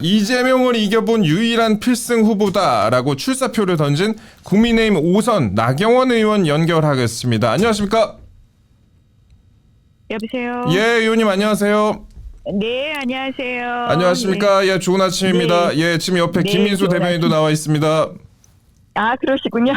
이재명을 이겨본 유일한 필승 후보다라고 출사표를 던진 국민의힘 5선 나경원 의원 연결하겠습니다. 안녕하십니까? 여보세요? 예, 의원님 안녕하세요. 네, 안녕하세요. 안녕하십니까? 예, 좋은 아침입니다. 예, 지금 옆에 네, 김민수 좋은 대변인도 아침. 나와 있습니다. 아, 그러시군요.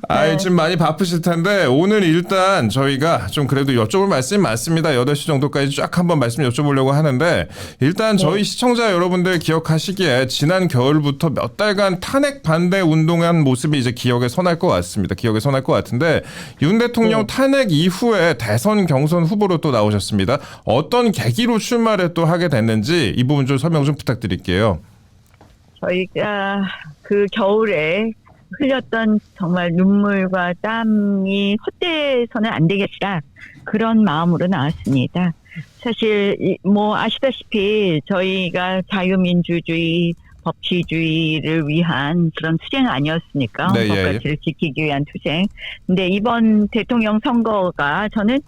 아이, 지금 많이 바쁘실 텐데 오늘 일단 저희가 좀 그래도 여쭤볼 말씀이 많습니다. 8시 정도까지 쫙 한번 말씀 여쭤보려고 하는데 일단 저희 시청자 여러분들 기억하시기에 지난 겨울부터 몇 달간 탄핵 반대 운동한 모습이 이제 기억에 선할 것 같습니다. 기억에 선할 것 같은데 윤 대통령 탄핵 이후에 대선 경선 후보로 또 나오셨습니다. 어떤 계기로 출마를 또 하게 됐는지 이 부분 좀 설명 좀 부탁드릴게요. 저희가 그 겨울에 흘렸던 정말 눈물과 땀이 헛되서는 안 되겠다. 그런 마음으로 나왔습니다. 사실 뭐 아시다시피 저희가 자유민주주의 법치주의를 위한 그런 투쟁 아니었습니까? 네, 헌법 예, 가치를 지키기 위한 투쟁. 근데 이번 대통령 선거가 저는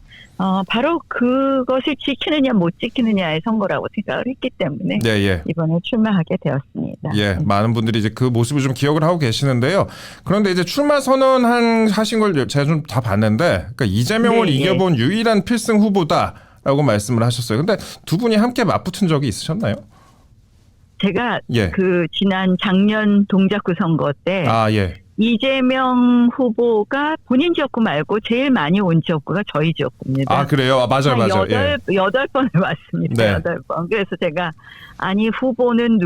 바로 그것을 지키느냐 못 지키느냐의 선거라고 생각을 했기 때문에 네, 예. 이번에 출마하게 되었습니다. 예, 많은 분들이 이제 그 모습을 좀 기억을 하고 계시는데요. 그런데 이제 출마 하신 걸 제가 좀 다 봤는데, 그러니까 이재명을 네, 이겨본 유일한 필승 후보다라고 말씀을 하셨어요. 근데 두 분이 함께 맞붙은 적이 있으셨나요? 제가 예. 그 지난 작년 동작구 선거 때 아, 예. 이재명 후보가 본인 지역구 말고 제일 많이 온 지역구가 저희 지역구입니다. 아, 그래요? 아, 맞아요, 맞아요. 예. 여덟 번을 왔습니다. 네. 8번. 그래서 제가 아니 후보는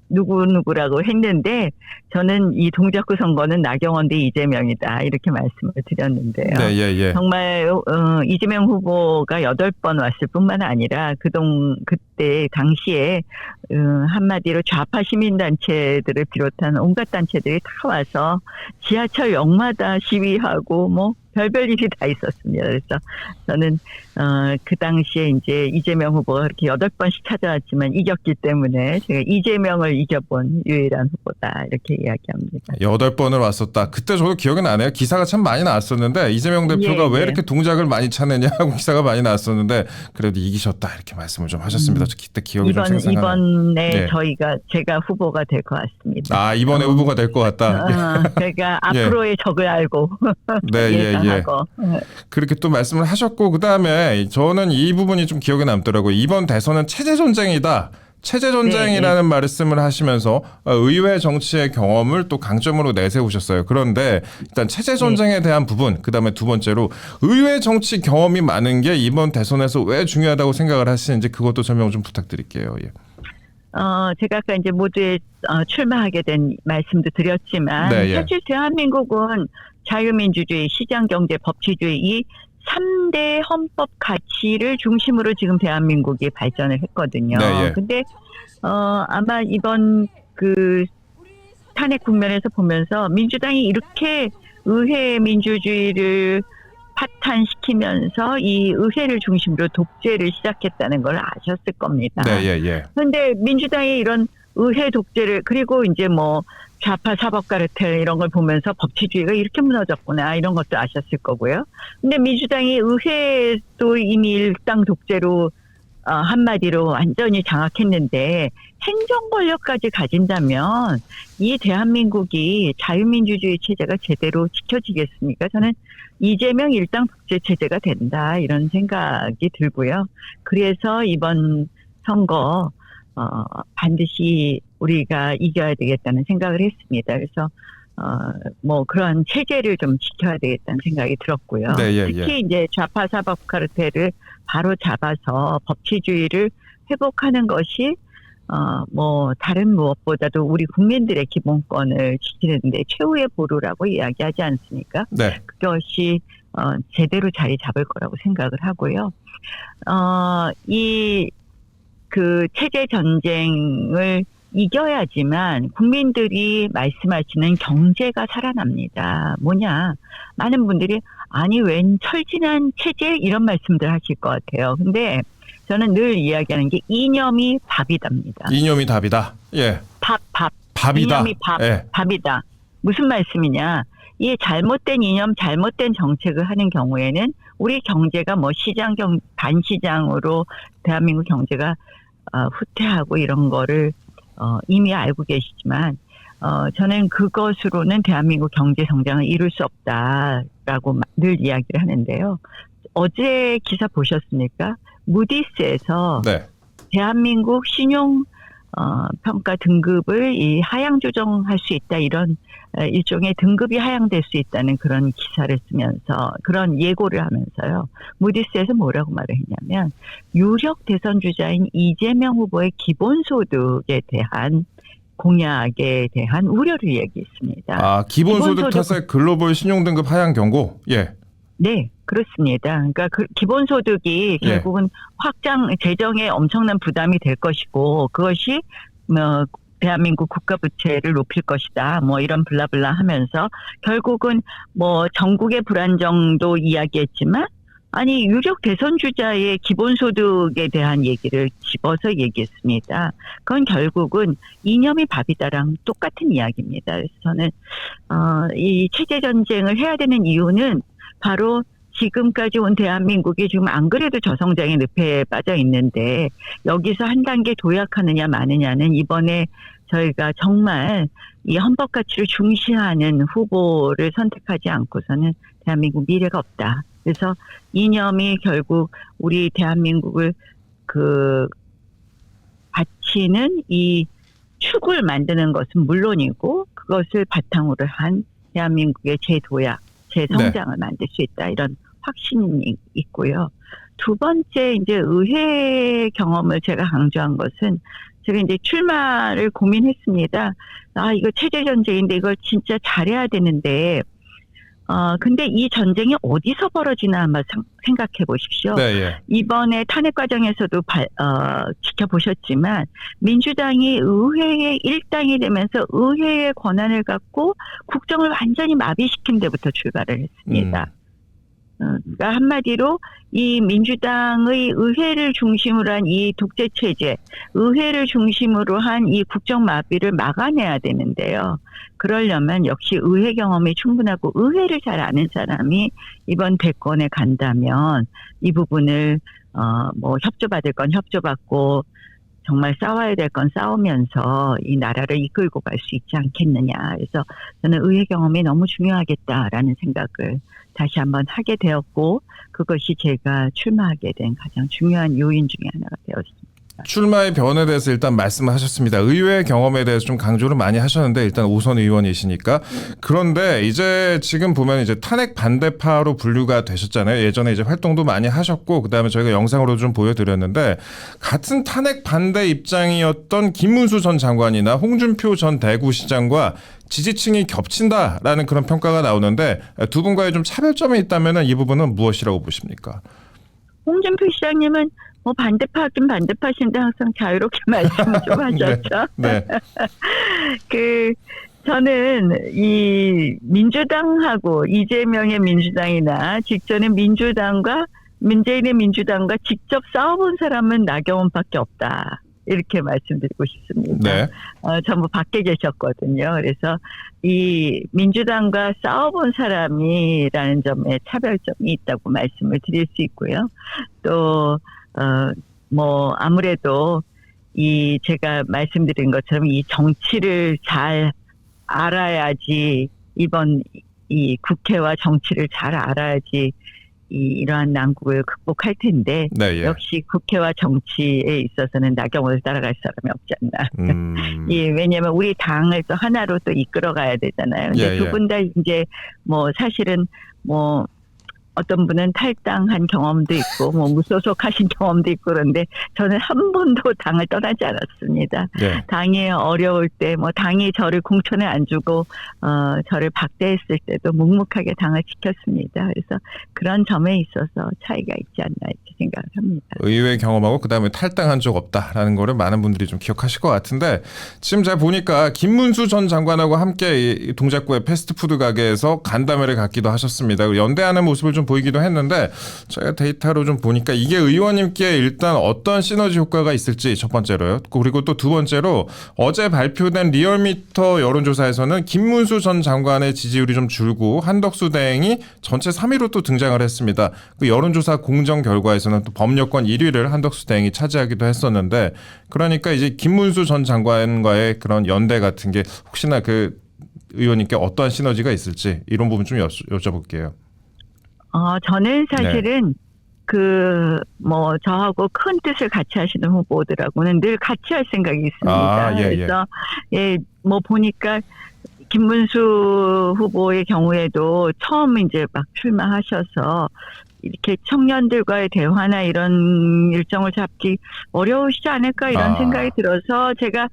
누구라고 했는데 저는 이 동작구 선거는 나경원 대 이재명이다 이렇게 말씀을 드렸는데요. 네, 예, 예. 정말 이재명 후보가 8번 왔을 뿐만 아니라 그때 당시에 한마디로 좌파 시민단체들을 비롯한 온갖 단체들이 다 와서 지하철 역마다 시위하고 뭐 별별 일이 다 있었습니다. 그래서 저는 그 당시에 이제 이재명 후보가 그렇게 8번씩 찾아왔지만 이겼기 때문에 제가 이재명을 이겨본 유일한 후보다 이렇게 이야기합니다. 8번을 왔었다. 그때 저도 기억이 나네요. 기사가 참 많이 나왔었는데 이재명 대표가 왜 이렇게 동작을 많이 찾느냐 하고 기사가 많이 나왔었는데 그래도 이기셨다 이렇게 말씀을 좀 하셨습니다. 그때 기억이 좀 생생하네요. 이번에 예. 제가 후보가 될 것 같습니다. 아, 이번에 후보가 될 것 같다. 제가 예. 앞으로의 적을 알고 네, 예, 예. 예상하고 그렇게 또 말씀을 하셨고 그다음에 저는 이 부분이 좀 기억에 남더라고요. 이번 대선은 체제 전쟁이다. 체제 전쟁이라는 말씀을 하시면서 의회 정치의 경험을 또 강점으로 내세우셨어요. 그런데 일단 체제 전쟁에 대한 부분, 그다음에 두 번째로 의회 정치 경험이 많은 게 이번 대선에서 왜 중요하다고 생각을 하시는지 그것도 설명 좀 부탁드릴게요. 예. 제가 아까 이제 모두에 출마하게 된 말씀도 드렸지만 네, 예. 사실 대한민국은 자유민주주의, 시장경제, 법치주의 이 3대 헌법 가치를 중심으로 지금 대한민국이 발전을 했거든요. 네, 예. 근데 아마 이번 그 탄핵 국면에서 보면서 민주당이 이렇게 의회 민주주의를 파탄시키면서 이 의회를 중심으로 독재를 시작했다는 걸 아셨을 겁니다. 네, 예, 예. 그런데 민주당이 이런 의회 독재를 그리고 이제 뭐 좌파 사법 카르텔 이런 걸 보면서 법치주의가 이렇게 무너졌구나 이런 것도 아셨을 거고요. 근데 민주당이 의회도 이미 일당 독재로 한마디로 완전히 장악했는데 행정 권력까지 가진다면 이 대한민국이 자유민주주의 체제가 제대로 지켜지겠습니까? 저는 이재명 일당 독재 체제가 된다 이런 생각이 들고요. 그래서 이번 선거 반드시 우리가 이겨야 되겠다는 생각을 했습니다. 그래서 뭐 그런 체제를 좀 지켜야 되겠다는 생각이 들었고요. 네, 예, 예. 특히 이제 좌파 사법 카르텔을 바로 잡아서 법치주의를 회복하는 것이 뭐 다른 무엇보다도 우리 국민들의 기본권을 지키는데 최후의 보루라고 이야기하지 않습니까? 네. 그것이 제대로 자리 잡을 거라고 생각을 하고요. 그 체제 전쟁을 이겨야지만 국민들이 말씀하시는 경제가 살아납니다. 뭐냐? 많은 분들이 아니 웬 철진한 체제 이런 말씀들 하실 것 같아요. 근데 저는 늘 이야기하는 게 이념이 밥이답니다. 이념이 답이다. 예. 밥. 밥이다. 이념이 예. 밥이다. 무슨 말씀이냐? 이 잘못된 이념, 잘못된 정책을 하는 경우에는 우리 경제가 뭐 반시장으로 대한민국 경제가 후퇴하고 이런 거를 이미 알고 계시지만 저는 그것으로는 대한민국 경제 성장을 이룰 수 없다라고 늘 이야기를 하는데요. 어제 기사 보셨습니까? 무디스에서 네. 대한민국 신용 평가 등급을 이 하향 조정할 수 있다, 이런 일종의 등급이 하향될 수 있다는 그런 기사를 쓰면서 그런 예고를 하면서요. 무디스에서 뭐라고 말을 했냐면 유력 대선 주자인 이재명 후보의 기본소득에 대한 공약에 대한 우려를 얘기했습니다. 기본소득 탓에 글로벌 신용등급 하향 경고. 예. 네, 그렇습니다. 그러니까 그 기본소득이 결국은 재정에 엄청난 부담이 될 것이고, 그것이 대한민국 국가 부채를 높일 것이다. 뭐 이런 블라블라 하면서 결국은 뭐 전국의 불안정도 이야기했지만, 아니 유력 대선 주자의 기본소득에 대한 얘기를 집어서 얘기했습니다. 그건 결국은 이념이 밥이다랑 똑같은 이야기입니다. 그래서 저는 이 체제 전쟁을 해야 되는 이유는 바로 지금까지 온 대한민국이 지금 안 그래도 저성장의 늪에 빠져 있는데 여기서 한 단계 도약하느냐 마느냐는 이번에 저희가 정말 이 헌법 가치를 중시하는 후보를 선택하지 않고서는 대한민국 미래가 없다. 그래서 이념이 결국 우리 대한민국을 바치는 이 축을 만드는 것은 물론이고 그것을 바탕으로 한 대한민국의 재도약, 재성장을 만들 수 있다, 이런 확신이 있고요. 두 번째 이제 의회 경험을 제가 강조한 것은 제가 이제 출마를 고민했습니다. 이거 체제 전쟁인데 이걸 진짜 잘해야 되는데 근데 이 전쟁이 어디서 벌어지나 한번 생각해 보십시오. 네, 예. 이번에 탄핵 과정에서도 지켜보셨지만 민주당이 의회의 일당이 되면서 의회의 권한을 갖고 국정을 완전히 마비시킨 데부터 출발을 했습니다. 그러니까 한마디로 이 민주당의 의회를 중심으로 한 이 독재 체제, 의회를 중심으로 한 이 국정 마비를 막아내야 되는데요. 그러려면 역시 의회 경험이 충분하고 의회를 잘 아는 사람이 이번 대권에 간다면 이 부분을 뭐 협조받을 건 협조받고 정말 싸워야 될 건 싸우면서 이 나라를 이끌고 갈 수 있지 않겠느냐. 그래서 저는 의회 경험이 너무 중요하겠다라는 생각을 다시 한번 하게 되었고 그것이 제가 출마하게 된 가장 중요한 요인 중에 하나가 되었습니다. 출마의 변에 대해서 일단 말씀하셨습니다. 의회 경험에 대해서 좀 강조를 많이 하셨는데 일단 오선 의원이시니까. 그런데 이제 지금 보면 이제 탄핵 반대파로 분류가 되셨잖아요. 예전에 이제 활동도 많이 하셨고 그다음에 저희가 영상으로 좀 보여드렸는데 같은 탄핵 반대 입장이었던 김문수 전 장관이나 홍준표 전 대구시장과 지지층이 겹친다라는 그런 평가가 나오는데 두 분과의 좀 차별점이 있다면 이 부분은 무엇이라고 보십니까? 홍준표 시장님은 뭐 반대파긴 반대파신데 항상 자유롭게 말씀 좀 하셨죠. 네. 저는 이 민주당하고 이재명의 민주당이나 직전에 문재인의 민주당과 직접 싸워본 사람은 나경원밖에 없다. 이렇게 말씀드리고 싶습니다. 네. 전부 밖에 계셨거든요. 그래서 이 민주당과 싸워본 사람이라는 점에 차별점이 있다고 말씀을 드릴 수 있고요. 또 뭐 아무래도 이 제가 말씀드린 것처럼 이 정치를 잘 알아야지 이번 이 국회와 정치를 잘 알아야지 이러한 난국을 극복할 텐데 네, 예. 역시 국회와 정치에 있어서는 나경원을 따라갈 사람이 없지 않나. 왜냐하면 우리 당을 또 하나로 또 이끌어가야 되잖아요. 근데 두 분 다 이제 뭐 사실은 뭐 어떤 분은 탈당한 경험도 있고 뭐 무소속하신 경험도 있고 그런데 저는 한 번도 당을 떠나지 않았습니다. 네. 당이 어려울 때 뭐 당이 저를 공천에 안 주고 저를 박대했을 때도 묵묵하게 당을 지켰습니다. 그래서 그런 점에 있어서 차이가 있지 않나 이렇게 생각을 합니다. 의회 경험하고 그다음에 탈당한 적 없다라는 거를 많은 분들이 좀 기억하실 것 같은데 지금 잘 보니까 김문수 전 장관하고 함께 이 동작구의 패스트푸드 가게에서 간담회를 갖기도 하셨습니다. 연대하는 모습을 좀 보이기도 했는데 제가 데이터로 좀 보니까 이게 의원님께 일단 어떤 시너지 효과가 있을지 첫 번째로요. 그리고 또 두 번째로 어제 발표된 리얼미터 여론조사에서는 김문수 전 장관의 지지율이 좀 줄고 한덕수 대행이 전체 3위로 또 등장을 했습니다. 그 여론조사 공정 결과에서는 또 법여권 1위를 한덕수 대행이 차지하기도 했었는데 그러니까 이제 김문수 전 장관과의 그런 연대 같은 게 혹시나 그 의원님께 어떠한 시너지가 있을지 이런 부분 좀 여쭤볼게요. 저는 사실은 저하고 큰 뜻을 같이 하시는 후보들하고는 늘 같이 할 생각이 있습니다. 그래서 보니까 김문수 후보의 경우에도 처음 이제 막 출마하셔서 이렇게 청년들과의 대화나 이런 일정을 잡기 어려우시지 않을까 이런 생각이 들어서 제가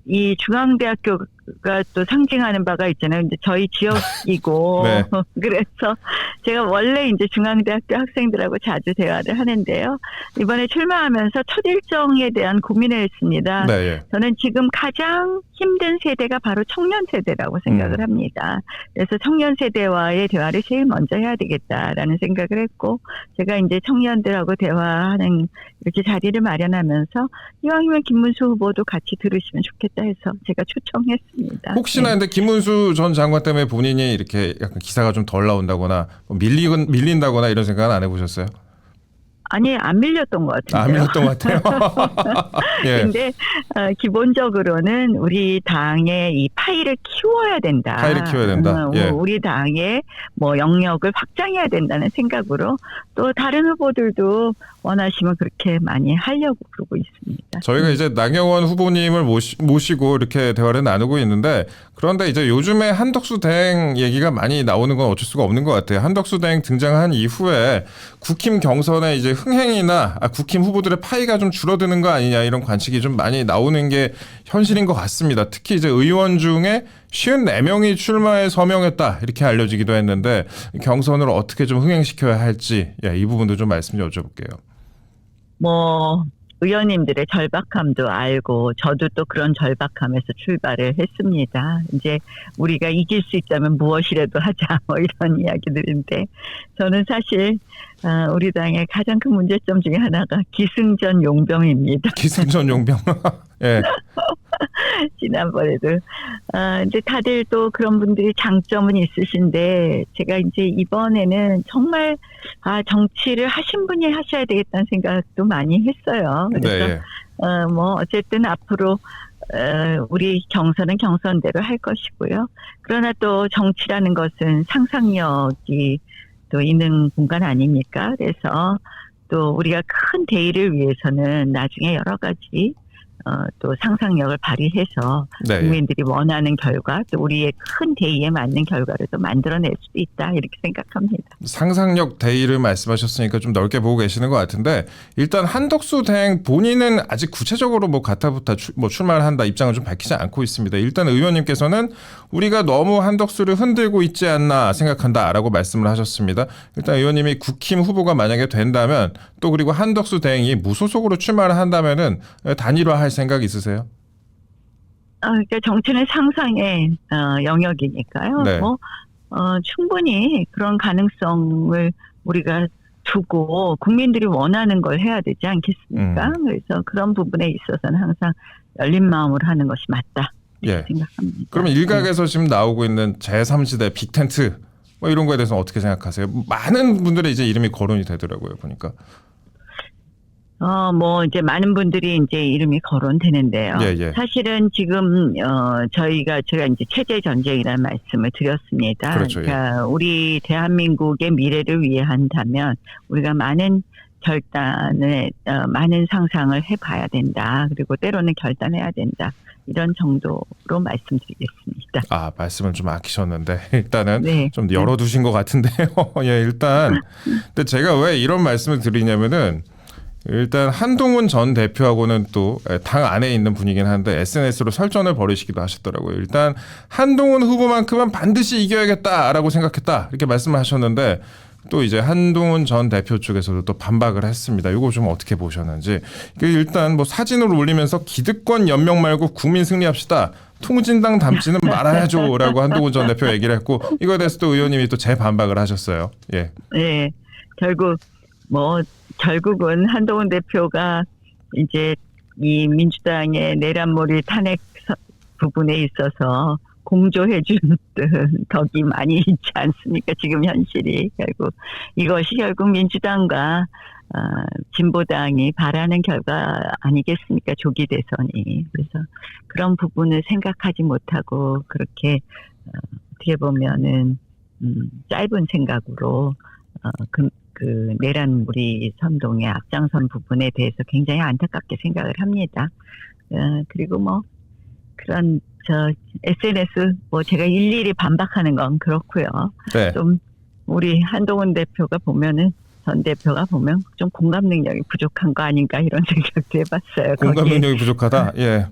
이 중앙대학교가 또 상징하는 바가 있잖아요. 이제 저희 지역이고 네. 그래서 제가 원래 이제 중앙대학교 학생들하고 자주 대화를 하는데요. 이번에 출마하면서 첫 일정에 대한 고민을 했습니다. 네. 저는 지금 가장 힘든 세대가 바로 청년 세대라고 생각을 합니다. 그래서 청년 세대와의 대화를 제일 먼저 해야 되겠다라는 생각을 했고 제가 이제 청년들하고 대화하는 이렇게 자리를 마련하면서 이왕이면 김문수 후보도 같이 들으시면 좋겠다 해서 제가 초청했습니다. 혹시나 근데 김문수 전 장관 때문에 본인이 이렇게 약간 기사가 좀 덜 나온다거나 밀린다거나 이런 생각은 안 해보셨어요? 아니, 안 밀렸던 것 같은데요. 안 밀렸던 것 같아요. 예. 근데 기본적으로는 우리 당의 이 파이를 키워야 된다. 파이를 키워야 된다. 예. 우리 당의 영역을 확장해야 된다는 생각으로 또 다른 후보들도 원하시면 그렇게 많이 하려고 그러고 있습니다. 저희가 이제 나경원 후보님을 모시고 이렇게 대화를 나누고 있는데 그런데 이제 요즘에 한덕수 대행 얘기가 많이 나오는 건 어쩔 수가 없는 것 같아요. 한덕수 대행 등장한 이후에 국힘 경선에 이제 흥행이나 국힘 후보들의 파이가 좀 줄어드는 거 아니냐 이런 관측이 좀 많이 나오는 게 현실인 것 같습니다. 특히 이제 의원 중에 54명이 출마에 서명했다 이렇게 알려지기도 했는데 경선을 어떻게 좀 흥행시켜야 할지 이 부분도 좀 말씀 좀 여쭤볼게요. 의원님들의 절박함도 알고 저도 또 그런 절박함에서 출발을 했습니다. 이제 우리가 이길 수 있다면 무엇이라도 하자 이런 이야기들인데 저는 사실 우리 당의 가장 큰 문제점 중에 하나가 기승전 용병입니다. 기승전 용병. 예. 지난번에도 이제 다들 또 그런 분들이 장점은 있으신데 제가 이제 이번에는 정말 정치를 하신 분이 하셔야 되겠다는 생각도 많이 했어요. 그래서 네. 어쨌든 앞으로 우리 경선은 경선대로 할 것이고요. 그러나 또 정치라는 것은 상상력이 또 있는 공간 아닙니까? 그래서 또 우리가 큰 대의를 위해서는 나중에 여러 가지 또 상상력을 발휘해서 국민들이 원하는 결과 또 우리의 큰 대의에 맞는 결과를 또 만들어낼 수도 있다 이렇게 생각합니다. 상상력 대의를 말씀하셨으니까 좀 넓게 보고 계시는 것 같은데 일단 한덕수 대행 본인은 아직 구체적으로 가타부타 출마를 한다 입장을 좀 밝히지 않고 있습니다. 일단 의원님께서는 우리가 너무 한덕수를 흔들고 있지 않나 생각한다라고 말씀을 하셨습니다. 일단 의원님이 국힘 후보가 만약에 된다면 또 그리고 한덕수 대행이 무소속으로 출마를 한다면은 단일화할 생각 있으세요? 그러니까 정치는 상상의 영역이니까요. 네. 충분히 그런 가능성을 우리가 두고 국민들이 원하는 걸 해야 되지 않겠습니까? 그래서 그런 부분에 있어서는 항상 열린 마음으로 하는 것이 맞다 생각합니다. 그러면 일각에서 지금 나오고 있는 제3지대 빅텐트 이런 거에 대해서는 어떻게 생각하세요? 많은 분들의 이제 이름이 거론이 되더라고요, 보니까. 이제 많은 분들이 이제 이름이 거론되는데요. 사실은 지금, 제가 이제 체제 전쟁이라는 말씀을 드렸습니다. 그렇죠. 그러니까 우리 대한민국의 미래를 위해 한다면 우리가 많은 결단을, 많은 상상을 해봐야 된다. 그리고 때로는 결단해야 된다. 이런 정도로 말씀드리겠습니다. 말씀을 좀 아끼셨는데 일단은 좀 열어두신 것 같은데요. 일단 근데 제가 왜 이런 말씀을 드리냐면은 일단 한동훈 전 대표하고는 또 당 안에 있는 분이긴 한데 SNS로 설전을 벌이시기도 하셨더라고요. 일단 한동훈 후보만큼은 반드시 이겨야겠다라고 생각했다 이렇게 말씀을 하셨는데 또 이제 한동훈 전 대표 쪽에서도 또 반박을 했습니다. 이거 좀 어떻게 보셨는지. 일단 사진을 올리면서 기득권 연명 말고 국민 승리합시다. 통진당 담지는 말아야죠라고 한동훈 전 대표 얘기를 했고 이거에 대해서 또 의원님이 또 재반박을 하셨어요. 예. 네. 결국은 한동훈 대표가 이제 이 민주당의 내란몰이 탄핵 부분에 있어서 공조해준 덕이 많이 있지 않습니까? 지금 현실이 이것이 결국 민주당과 진보당이 바라는 결과 아니겠습니까? 조기 대선이. 그래서 그런 부분을 생각하지 못하고 그렇게 어떻게 보면은 짧은 생각으로 그 내란무리 선동의 앞장선 부분에 대해서 굉장히 안타깝게 생각을 합니다. 그리고 그런 SNS 제가 일일이 반박하는 건 그렇고요. 네. 좀 우리 한동훈 대표가 보면은 전 대표가 보면 좀 공감 능력이 부족한 거 아닌가 이런 생각도 해봤어요. 공감 능력이 부족하다. 예.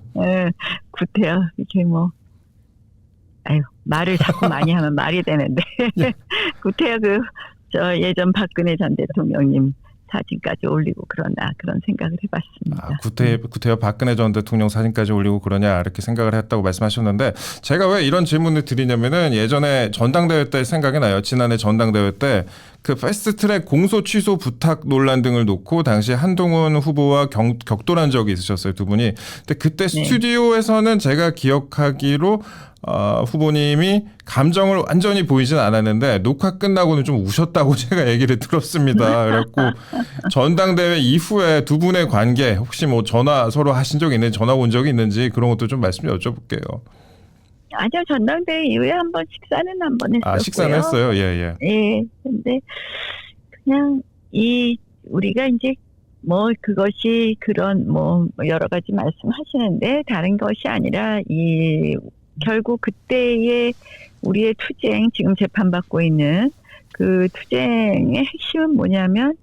구태여 이렇게 말을 자꾸 많이 하면 말이 되는데 구태여 예전 박근혜 전 대통령님 사진까지 올리고 그러나 그런 생각을 해봤습니다. 구태여 박근혜 전 대통령 사진까지 올리고 그러냐 이렇게 생각을 했다고 말씀하셨는데 제가 왜 이런 질문을 드리냐면은 예전에 전당대회 때 생각이 나요. 지난해 전당대회 때 그 패스트트랙 공소 취소 부탁 논란 등을 놓고 당시 한동훈 후보와 격돌한 적이 있으셨어요. 두 분이. 근데 그때 스튜디오에서는 제가 기억하기로 후보님이 감정을 완전히 보이진 않았는데 녹화 끝나고는 좀 우셨다고 제가 얘기를 들었습니다. 그래갖고 전당대회 이후에 두 분의 관계 혹시 전화 서로 하신 적이 있는지 전화 온 적이 있는지 그런 것도 좀 말씀 좀 여쭤볼게요. 아니요, 전당대회 이후에 한번 식사는 한번 했었고요. 식사는 했어요. 예. 예. 근데 그냥 우리가 이제 그것이 그런 여러 가지 말씀하시는데 다른 것이 아니라 결국 그때의 우리의 투쟁 지금 재판받고 있는 그 투쟁의 핵심은 뭐냐면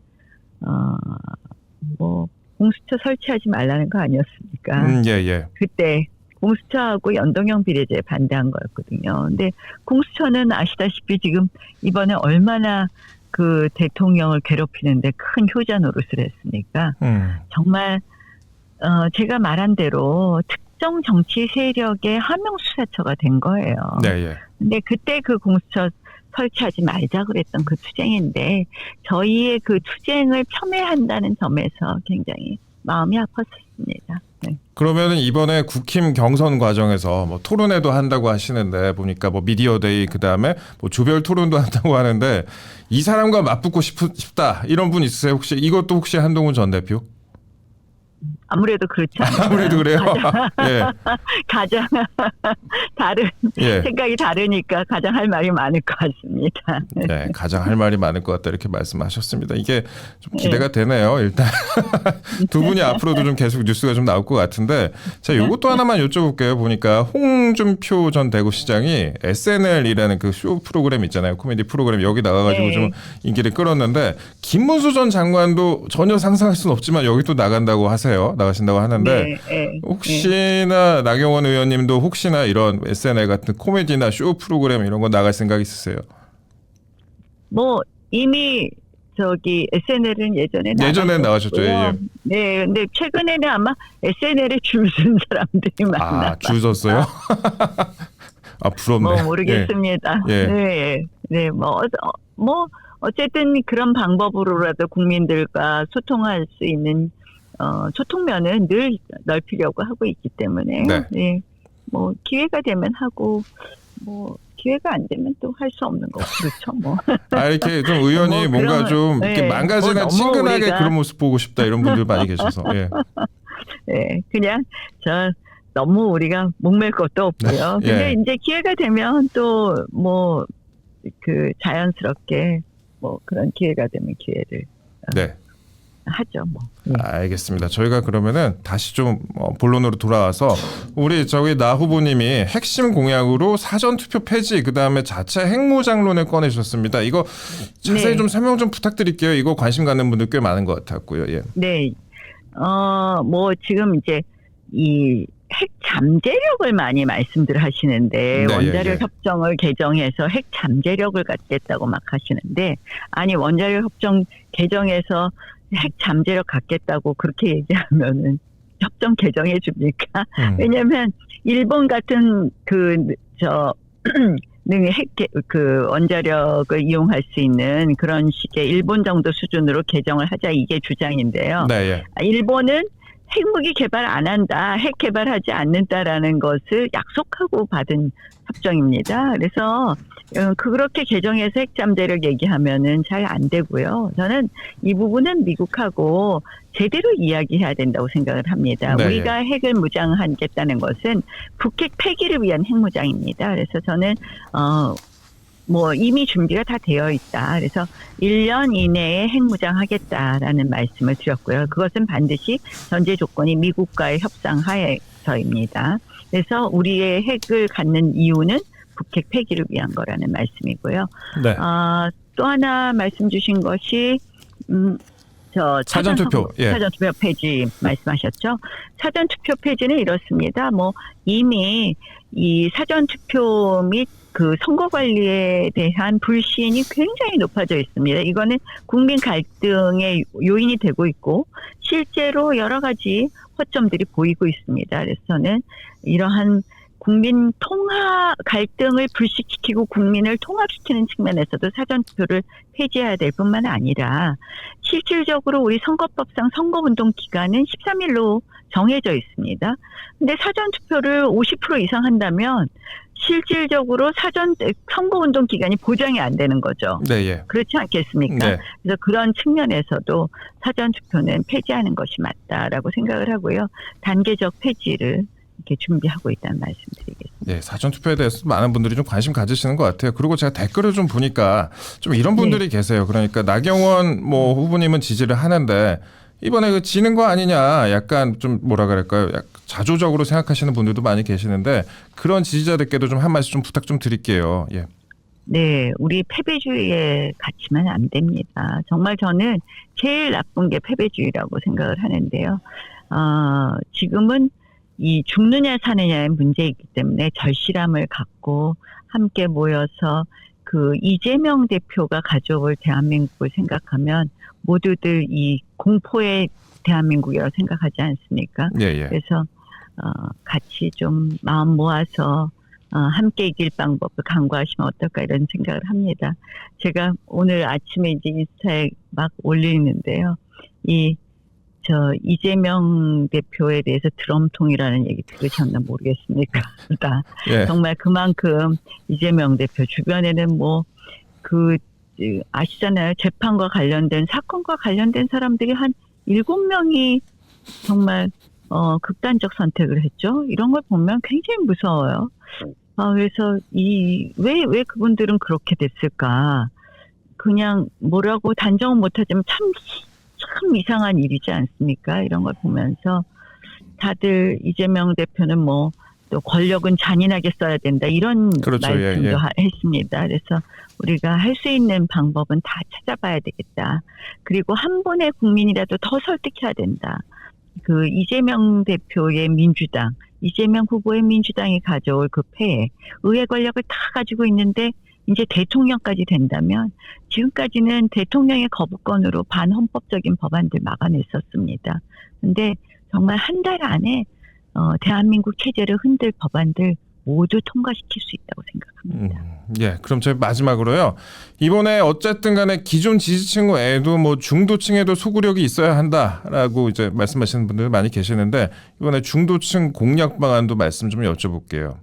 공수처 설치하지 말라는 거 아니었습니까? 예. 그때 공수처하고 연동형 비례제에 반대한 거였거든요. 근데 공수처는 아시다시피 지금 이번에 얼마나 그 대통령을 괴롭히는데 큰 효자 노릇을 했으니까 정말 제가 말한 대로 특정 정치 세력의 하명수사처가 된 거예요. 네. 근데 그때 그 공수처 설치하지 말자 그랬던 그 투쟁인데 저희의 그 투쟁을 폄훼한다는 점에서 굉장히 마음이 아팠습니다. 네. 그러면은 이번에 국힘 경선 과정에서 토론회도 한다고 하시는데 보니까 미디어데이 그다음에 조별 토론도 한다고 하는데 이 사람과 맞붙고 싶다 이런 분 있으세요? 혹시 이것도 혹시 한동훈 전 대표? 아무래도 그렇지 않나요? 아무래도 그래요. 가장 다른 생각이 다르니까 가장 할 말이 많을 것 같습니다. 네, 가장 할 말이 많을 것 같다 이렇게 말씀하셨습니다. 이게 좀 기대가 되네요. 일단 두 분이 앞으로도 좀 계속 뉴스가 좀 나올 것 같은데 제가 이것도 하나만 여쭤볼게요. 보니까 홍준표 전 대구시장이 SNL이라는 그 쇼 프로그램 있잖아요. 코미디 프로그램 여기 나가가지고 좀 인기를 끌었는데 김문수 전 장관도 전혀 상상할 수는 없지만 여기 또 나가신다고 하는데 혹시나 나경원 의원님도 혹시나 이런 SNL 같은 코미디나 쇼 프로그램 이런 거 나갈 생각 있으세요? 이미 SNL은 예전에 나가셨죠. 예. 네, 근데 최근에는 아마 SNL에 줄 쓴 사람들이 많나. 줄 섰어요? 부럽네. 모르겠습니다. 네, 어쨌든 그런 방법으로라도 국민들과 소통할 수 있는 소통면은 늘 넓히려고 하고 있기 때문에 기회가 되면 하고 기회가 안 되면 또 할 수 없는 거 그렇죠. 이렇게 좀 의원이 뭔가 좀 이렇게 망가지는 친근하게 그런 모습 보고 싶다 이런 분들 많이 계셔서. 네, 그냥 너무 우리가 목맬 것도 없고요. 근데 이제 기회가 되면 또 자연스럽게 그런 기회가 되면 기회를 하죠. 알겠습니다. 저희가 그러면은 다시 좀 본론으로 돌아와서 우리 나 후보님이 핵심 공약으로 사전 투표 폐지 그다음에 자체 핵무장론을 꺼내셨습니다. 이거 자세히 좀 설명 좀 부탁드릴게요. 이거 관심 갖는 분들 꽤 많은 것 같았고요. 네. 지금 이제 이 핵 잠재력을 많이 말씀들 하시는데 원자력 협정을 개정해서 핵 잠재력을 갖겠다고 막 하시는데 아니 원자력 협정 개정해서 핵 잠재력 갖겠다고 그렇게 얘기하면은 협정 개정해 줍니까? 왜냐하면 일본 같은 그 원자력을 이용할 수 있는 그런 식의 일본 정도 수준으로 개정을 하자 이게 주장인데요. 네, 예. 일본은 핵무기 개발 안 한다, 핵 개발하지 않는다라는 것을 약속하고 받은 협정입니다. 그래서 그렇게 개정해서 핵잠재를 얘기하면은 잘 안 되고요. 저는 이 부분은 미국하고 제대로 이야기해야 된다고 생각을 합니다. 네, 우리가 핵을 무장하겠다는 것은 북핵 폐기를 위한 핵무장입니다. 그래서 저는 이미 준비가 다 되어 있다. 그래서 1년 이내에 핵무장하겠다라는 말씀을 드렸고요. 그것은 반드시 전제 조건이 미국과의 협상 하에서입니다. 그래서 우리의 핵을 갖는 이유는 북핵 폐기를 위한 거라는 말씀이고요. 네. 또 하나 말씀 주신 것이 사전투표, 예. 사전투표 폐지 말씀하셨죠. 사전투표 폐지는 이렇습니다. 이미 이 사전투표 및 그 선거 관리에 대한 불신이 굉장히 높아져 있습니다. 이거는 국민 갈등의 요인이 되고 있고 실제로 여러 가지 허점들이 보이고 있습니다. 그래서 저는 이러한 국민 통합 갈등을 불식시키고 국민을 통합시키는 측면에서도 사전투표를 폐지해야 될 뿐만 아니라 실질적으로 우리 선거법상 선거운동 기간은 13일로 정해져 있습니다. 근데 사전투표를 50% 이상 한다면 실질적으로 선거운동 기간이 보장이 안 되는 거죠. 네, 예. 그렇지 않겠습니까? 네. 그래서 그런 측면에서도 사전투표는 폐지하는 것이 맞다라고 생각을 하고요. 단계적 폐지를 이렇게 준비하고 있다는 말씀드리겠습니다. 네, 사전투표에 대해서 많은 분들이 좀 관심 가지시는 것 같아요. 그리고 제가 댓글을 좀 보니까 좀 이런 분들이 계세요. 그러니까 나경원 후보님은 지지를 하는데 이번에 그 지는 거 아니냐 약간 좀 뭐라 그럴까요? 자조적으로 생각하시는 분들도 많이 계시는데 그런 지지자들께도 좀 한 말씀 좀 부탁 좀 드릴게요. 예. 네, 우리 패배주의에 갇히면 안 됩니다. 정말 저는 제일 나쁜 게 패배주의라고 생각을 하는데요. 지금은 이 죽느냐 사느냐의 문제이기 때문에 절실함을 갖고 함께 모여서 그 이재명 대표가 가져올 대한민국을 생각하면 모두들 이 공포의 대한민국이라고 생각하지 않습니까? 예, 예. 그래서 같이 좀 마음 모아서 함께 이길 방법을 강구하시면 어떨까 이런 생각을 합니다. 제가 오늘 아침에 이제 인스타에 막 올리는데요. 이재명 대표에 대해서 드럼통이라는 얘기 들으셨나 모르겠습니까? 그러니까 예. 정말 그만큼 이재명 대표 주변에는 아시잖아요. 재판과 관련된 사건과 관련된 사람들이 한 7명이 정말 극단적 선택을 했죠. 이런 걸 보면 굉장히 무서워요. 그래서 왜 그분들은 그렇게 됐을까? 그냥 뭐라고 단정은 못하지만 참 이상한 일이지 않습니까? 이런 걸 보면서 다들 이재명 대표는 또 권력은 잔인하게 써야 된다 이런 그렇죠. 말씀도 예, 예. 했습니다. 그래서 우리가 할 수 있는 방법은 다 찾아봐야 되겠다. 그리고 한 분의 국민이라도 더 설득해야 된다. 그 이재명 대표의 민주당, 이재명 후보의 민주당이 가져올 그 폐해, 의회 권력을 다 가지고 있는데 이제 대통령까지 된다면 지금까지는 대통령의 거부권으로 반헌법적인 법안들 막아냈었습니다. 근데 정말 한 달 안에 대한민국 체제를 흔들 법안들 모두 통과시킬 수 있다고 생각합니다. 예, 그럼 저희 마지막으로요. 이번에 어쨌든 간에 기존 지지층 외에도 중도층에도 소구력이 있어야 한다라고 이제 말씀하시는 분들 많이 계시는데 이번에 중도층 공약 방안도 말씀 좀 여쭤볼게요.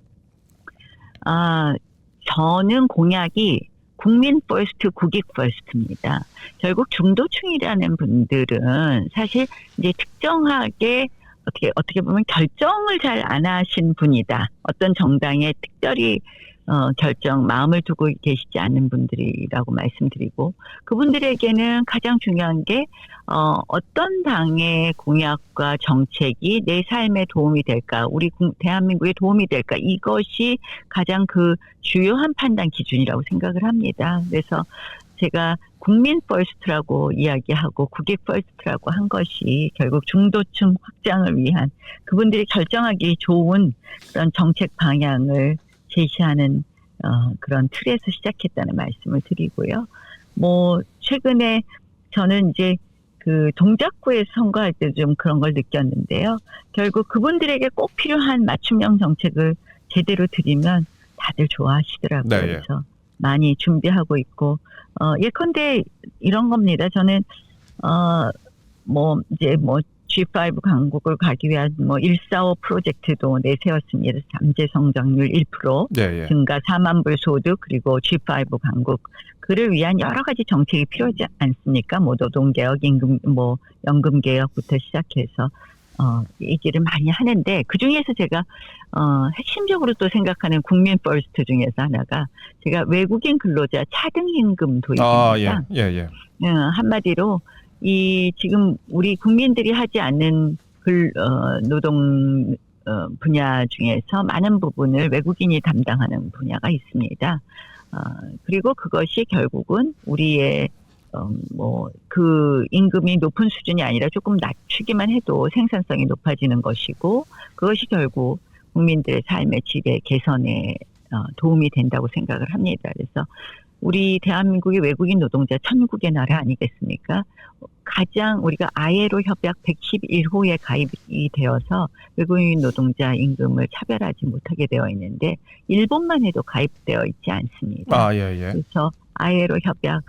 저는 공약이 국민 퍼스트, 국익 퍼스트입니다. 결국 중도층이라는 분들은 사실 이제 특정하게 어떻게 보면 결정을 잘 안 하신 분이다. 어떤 정당에 특별히 마음을 두고 계시지 않는 분들이라고 말씀드리고 그분들에게는 가장 중요한 게 어떤 당의 공약과 정책이 내 삶에 도움이 될까, 우리 대한민국에 도움이 될까 이것이 가장 그 주요한 판단 기준이라고 생각을 합니다. 그래서 제가 국민 퍼스트라고 이야기하고 국익 퍼스트라고 한 것이 결국 중도층 확장을 위한 그분들이 결정하기 좋은 그런 정책 방향을 제시하는 그런 틀에서 시작했다는 말씀을 드리고요. 최근에 저는 이제 그 동작구에서 선거할 때 좀 그런 걸 느꼈는데요. 결국 그분들에게 꼭 필요한 맞춤형 정책을 제대로 드리면 다들 좋아하시더라고요. 네, 예. 그래서 많이 준비하고 있고 예컨대 이런 겁니다. 저는 이제 G5 강국을 가기 위한 145 프로젝트도 내세웠습니다. 잠재 성장률 1% 예, 예. 증가 4만 불 소득 그리고 G5 강국 그를 위한 여러 가지 정책이 필요하지 않습니까? 노동개혁, 연금개혁부터 시작해서 얘기를 많이 하는데 그중에서 제가 핵심적으로 또 생각하는 국민 퍼스트 중에서 하나가 제가 외국인 근로자 차등임금 도입입니다. 예. 한마디로 지금 우리 국민들이 하지 않는 노동 분야 중에서 많은 부분을 외국인이 담당하는 분야가 있습니다. 그리고 그것이 결국은 우리의 그 임금이 높은 수준이 아니라 조금 낮추기만 해도 생산성이 높아지는 것이고 그것이 결국 국민들의 삶의 질의 개선에 도움이 된다고 생각을 합니다. 그래서 우리 대한민국이 외국인 노동자 천국의 나라 아니겠습니까? 가장 우리가 ILO 협약 111호에 가입이 되어서 외국인 노동자 임금을 차별하지 못하게 되어 있는데 일본만 해도 가입되어 있지 않습니다. 예. 그래서 ILO 협약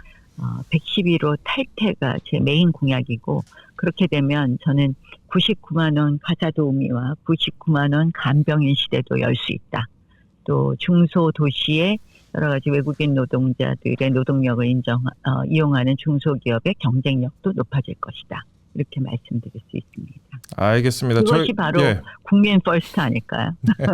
111호 탈퇴가 제 메인 공약이고 그렇게 되면 저는 99만 원 가사도우미와 99만 원 간병인 시대도 열 수 있다. 또 중소도시의 여러 가지 외국인 노동자들의 노동력을 이용하는 중소기업의 경쟁력도 높아질 것이다. 이렇게 말씀드릴 수 있습니다. 알겠습니다. 그것이 바로 국민 퍼스트 아닐까요? 네,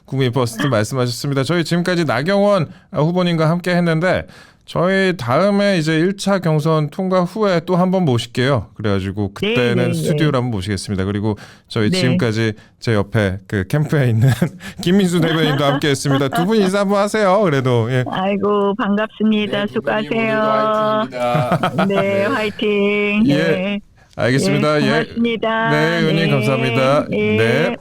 국민 퍼스트 말씀하셨습니다. 저희 지금까지 나경원 후보님과 함께 했는데 저희 다음에 이제 1차 경선 통과 후에 또 한번 모실게요. 그래가지고 그때는 스튜디오로 한번 모시겠습니다. 그리고 저희 지금까지 제 옆에 그 캠프에 있는 김민수 대변인도 함께했습니다. 두 분 인사 한번 하세요. 그래도 아이고 반갑습니다. 수고하세요. 네, 화이팅. 예, 알겠습니다. 고맙습니다. 네, 의원님 감사합니다. 네.